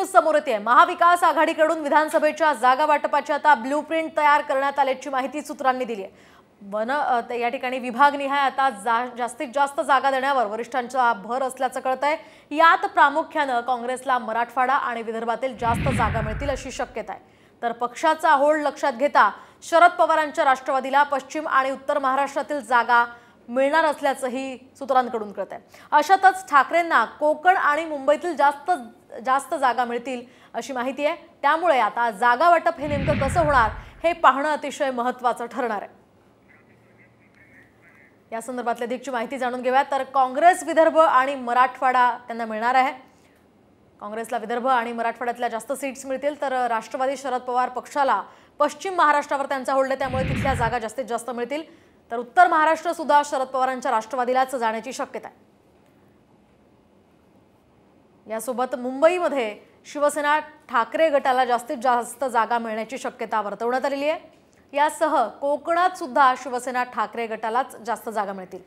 News समोर येते। महाविकास आघाडीकडून विधानसभेच्या जागा वाटपाची आता ब्लूप्रिंट तयार करण्यात आल्याची माहिती सूत्रांनी दिली आहे। या ठिकाणी विभागनिहाय आता जास्तीत जास्त जागा देण्यावर वरिष्ठांचा भर असल्याचं कळतंय। यात प्रामुख्याने काँग्रेसला मराठवाडा आणि विदर्भातील जास्त जागा मिळतील अशी शक्यता आहे। तर पक्षाचा होल्ड लक्षात घेता शरद पवारांच्या राष्ट्रवादीला पश्चिम आणि उत्तर महाराष्ट्रातील जागा मिळणार असल्याचंही सूत्रांकडून कळतंय। अशातच ठाकरेंना कोकण आणि मुंबईतील जास्त जागा मिळतील अशी माहिती आहे। त्यामुळे आता जागा वाटप हे नेमकं कसं होणार हे पाहणं अतिशय महत्त्वाचं ठरणार आहे। या संदर्भातली अधिकची माहिती जाणून घेऊया। तर काँग्रेस विदर्भ आणि मराठवाडा त्यांना मिळणार आहे। काँग्रेसला विदर्भ आणि मराठवाड्यातल्या जास्त सीट्स मिळतील, तर राष्ट्रवादी शरद पवार पक्षाला पश्चिम महाराष्ट्रावर त्यांचा होल्ड आहे, त्यामुळे तिथल्या जागा जास्तीत जास्त मिळतील। तर उत्तर महाराष्ट्र सुद्धा शरद पवारांच्या राष्ट्रवादीलाच जाण्याची शक्यता आहे। यासोबत मुंबईमध्ये शिवसेना ठाकरे गटाला जास्तीत जास्त जागा मिळण्याची शक्यता वर्तवण्यात आलेली आहे। यासह कोकणात सुद्धा शिवसेना ठाकरे गटालाच जास्त जागा मिळतील।